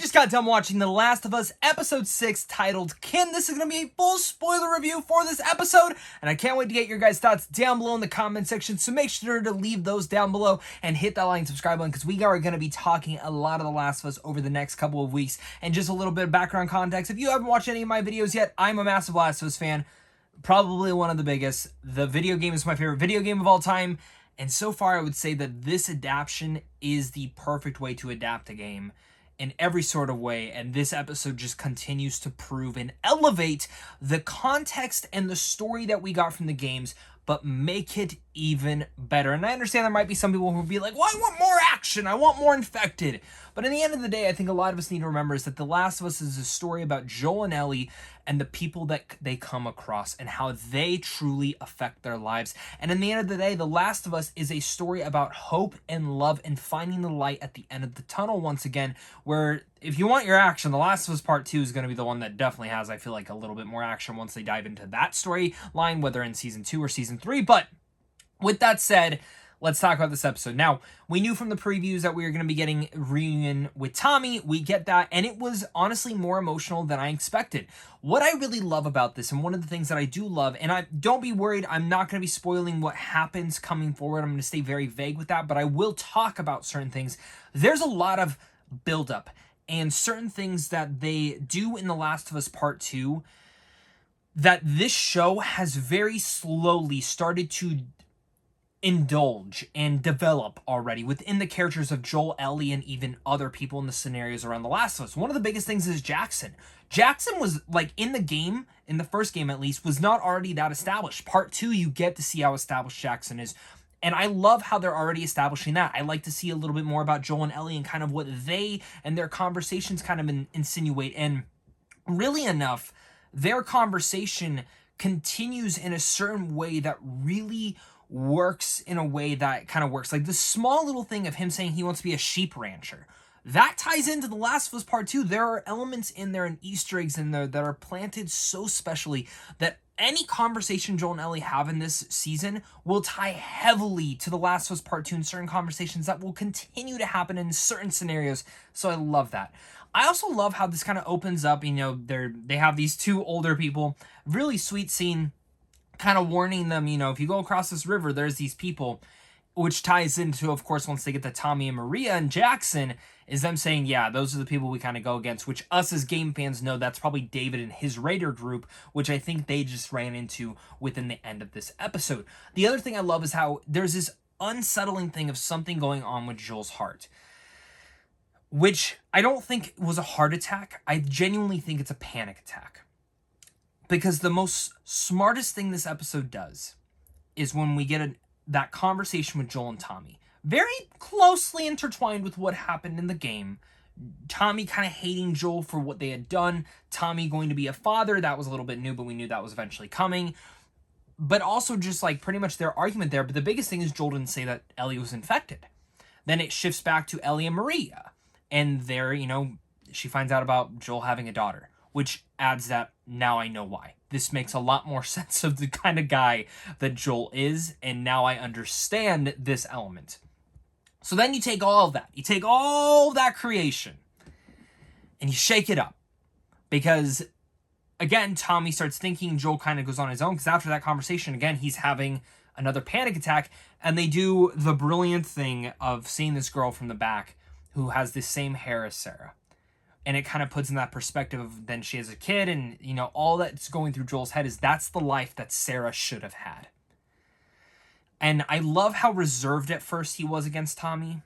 just got done watching The Last of Us Episode 6 titled Kin. This is going to be a full spoiler review for this episode, and I can't wait to get your guys' thoughts down below in the comment section, so make sure to leave those down below and hit that like and subscribe button because we are going to be talking a lot of The Last of Us over the next couple of weeks. And just a little bit of background context, if you haven't watched any of my videos yet, I'm a massive Last of Us fan, probably one of the biggest. The video game is my favorite video game of all time, and so far I would say that this adaptation is the perfect way to adapt a game in every sort of way, and this episode just continues to prove and elevate the context and the story that we got from the games, but make it even better. And I understand there might be some people who will be like, well, I want more action, I want more infected. But in the end of the day, I think a lot of us need to remember is that The Last of Us is a story about Joel and Ellie and the people that they come across and how they truly affect their lives. And in the end of the day, The Last of Us is a story about hope and love and finding the light at the end of the tunnel once again, where if you want your action, The Last of Us Part 2 is going to be the one that definitely has, I feel like, a little bit more action once they dive into that storyline, whether in Season 2 or Season 3. But with that said, let's talk about this episode. Now, we knew from the previews that we were going to be getting a reunion with Tommy. We get that, and it was honestly more emotional than I expected. What I really love about this, and one of the things that I do love, and don't be worried, I'm not going to be spoiling what happens coming forward. I'm going to stay very vague with that, but I will talk about certain things. There's a lot of buildup, and certain things that they do in The Last of Us Part 2 that this show has very slowly started to indulge and develop already within the characters of Joel, Ellie, and even other people in the scenarios around The Last of Us. One of the biggest things is Jackson. Jackson was, like, in the game, in the first game at least, was not already that established. Part 2, you get to see how established Jackson is. And I love how they're already establishing that. I like to see a little bit more about Joel and Ellie and kind of what they and their conversations kind of insinuate. And really enough, their conversation continues in a certain way that really works in a way that kind of works. Like the small little thing of him saying he wants to be a sheep rancher. That ties into The Last of Us Part 2. There are elements in there and Easter eggs in there that are planted so specially that any conversation Joel and Ellie have in this season will tie heavily to The Last of Us Part 2 and certain conversations that will continue to happen in certain scenarios. So I love that. I also love how this kind of opens up, you know, they have these two older people, really sweet scene, kind of warning them, you know, if you go across this river, there's these people, which ties into, of course, once they get to Tommy and Maria and Jackson, is them saying, yeah, those are the people we kind of go against, which us as game fans know that's probably David and his Raider group, which I think they just ran into within the end of this episode. The other thing I love is how there's this unsettling thing of something going on with Joel's heart, which I don't think was a heart attack. I genuinely think it's a panic attack. Because the most smartest thing this episode does is when we get that conversation with Joel and Tommy. Very closely intertwined with what happened in the game. Tommy kind of hating Joel for what they had done. Tommy going to be a father. That was a little bit new, but we knew that was eventually coming. But also just like pretty much their argument there. But the biggest thing is Joel didn't say that Ellie was infected. Then it shifts back to Ellie and Maria. And there, you know, she finds out about Joel having a daughter, which adds that now I know why. This makes a lot more sense of the kind of guy that Joel is, and now I understand this element. So then you take all of that. You take all that creation, and you shake it up. Because, again, Tommy starts thinking, Joel kind of goes on his own, because after that conversation, again, he's having another panic attack, and they do the brilliant thing of seeing this girl from the back who has the same hair as Sarah. And it kind of puts in that perspective of then she has a kid, and, you know, all that's going through Joel's head is that's the life that Sarah should have had. And I love how reserved at first he was against Tommy.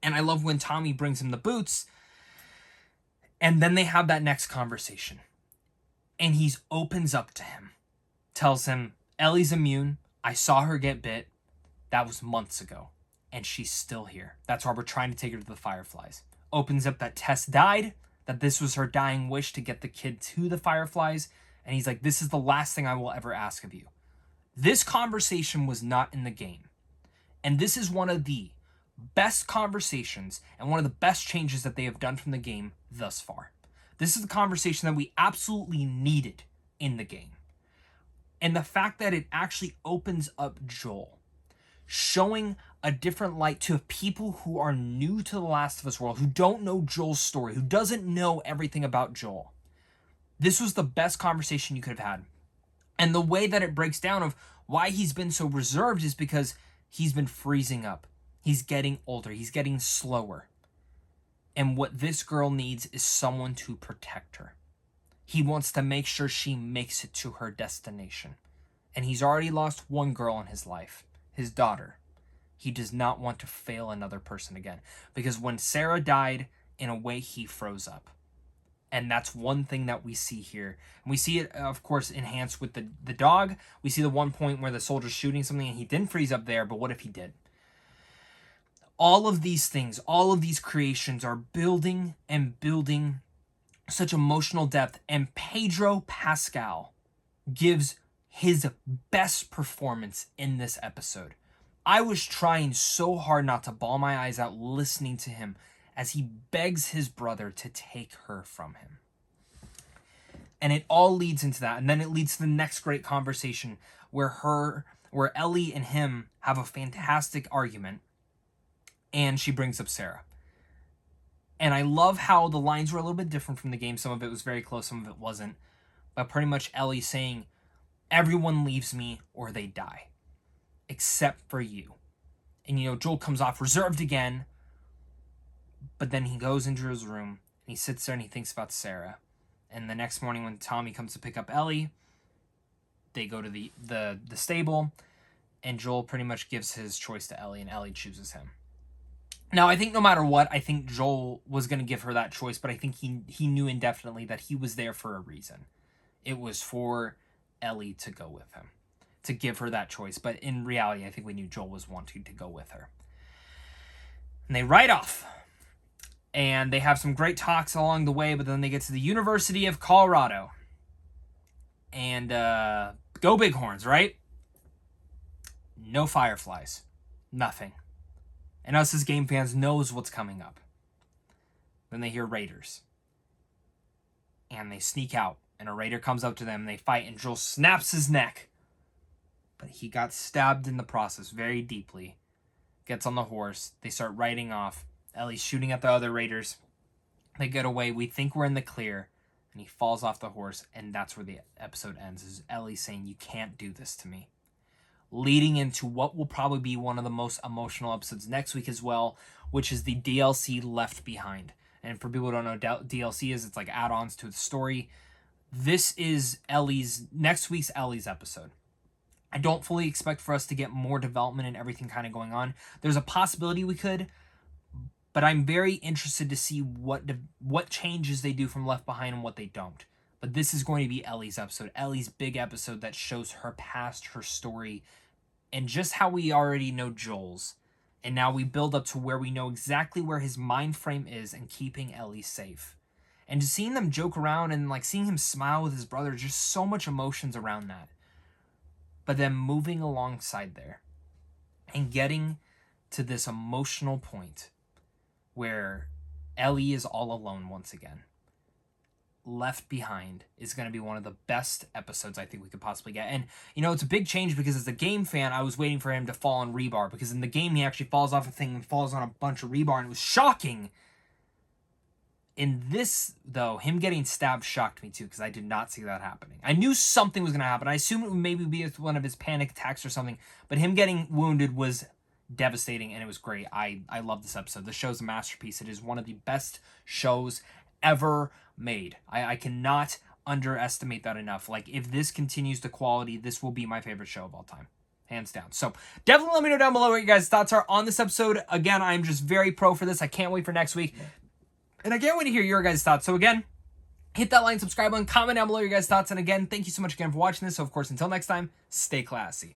And I love when Tommy brings him the boots. And then they have that next conversation. And he opens up to him. Tells him, Ellie's immune. I saw her get bit. That was months ago. And she's still here. That's why we're trying to take her to the Fireflies. Opens up that Tess died, that this was her dying wish to get the kid to the Fireflies, and he's like, this is the last thing I will ever ask of you. This conversation was not in the game, and this is one of the best conversations and one of the best changes that they have done from the game thus far. This is the conversation that we absolutely needed in the game, and the fact that it actually opens up Joel showing a different light to people who are new to the Last of Us world, who don't know Joel's story, who doesn't know everything about Joel. This was the best conversation you could have had. And the way that it breaks down of why he's been so reserved is because he's been freezing up. He's getting older. He's getting slower. And what this girl needs is someone to protect her. He wants to make sure she makes it to her destination. And he's already lost one girl in his life, his daughter. He does not want to fail another person again. Because when Sarah died, in a way, he froze up. And that's one thing that we see here. And we see it, of course, enhanced with the dog. We see the one point where the soldier's shooting something and he didn't freeze up there, but what if he did? All of these things, all of these creations are building and building such emotional depth. And Pedro Pascal gives his best performance in this episode. I was trying so hard not to bawl my eyes out listening to him as he begs his brother to take her from him. And it all leads into that. And then it leads to the next great conversation where Ellie and him have a fantastic argument. And she brings up Sarah. And I love how the lines were a little bit different from the game. Some of it was very close, some of it wasn't. But pretty much Ellie saying, everyone leaves me or they die. Except for you. And, Joel comes off reserved again. But then he goes into his room. And he sits there and he thinks about Sarah. And the next morning when Tommy comes to pick up Ellie, they go to the stable. And Joel pretty much gives his choice to Ellie. And Ellie chooses him. Now, I think no matter what, I think Joel was going to give her that choice. But I think he knew indefinitely that he was there for a reason. It was for Ellie to go with him. To give her that choice. But in reality, I think we knew Joel was wanting to go with her. And they ride off. And they have some great talks along the way. But then they get to the University of Colorado. And go Bighorns, right? No fireflies. Nothing. And us as game fans knows what's coming up. Then they hear raiders. And they sneak out. And a raider comes up to them. And they fight. And Joel snaps his neck. But he got stabbed in the process very deeply. Gets on the horse. They start riding off. Ellie's shooting at the other raiders. They get away. We think we're in the clear. And he falls off the horse. And that's where the episode ends. Is Ellie saying, you can't do this to me. Leading into what will probably be one of the most emotional episodes next week as well. Which is the DLC Left Behind. And for people who don't know what DLC is, it's like add-ons to the story. This is next week's Ellie's episode. I don't fully expect for us to get more development and everything kind of going on. There's a possibility we could, but I'm very interested to see what changes they do from Left Behind and what they don't. But this is going to be Ellie's episode, Ellie's big episode that shows her past, her story, and just how we already know Joel's. And now we build up to where we know exactly where his mind frame is and keeping Ellie safe. And just seeing them joke around and seeing him smile with his brother, just so much emotions around that. But then moving alongside there and getting to this emotional point where Ellie is all alone once again. Left Behind is going to be one of the best episodes I think we could possibly get. And, it's a big change because as a game fan, I was waiting for him to fall on rebar. Because in the game, he actually falls off a thing and falls on a bunch of rebar. And it was shocking. In this, though, him getting stabbed shocked me too, because I did not see that happening. I knew something was going to happen. I assumed it would maybe be one of his panic attacks or something, but him getting wounded was devastating, and it was great. I love this episode. The show's a masterpiece. It is one of the best shows ever made. I cannot underestimate that enough. If this continues to quality, this will be my favorite show of all time. Hands down. So definitely let me know down below what your guys' thoughts are on this episode. Again, I'm just very pro for this. I can't wait for next week. And I can't wait to hear your guys' thoughts. So again, hit that like, subscribe button, comment down below your guys' thoughts. And again, thank you so much again for watching this. So of course, until next time, stay classy.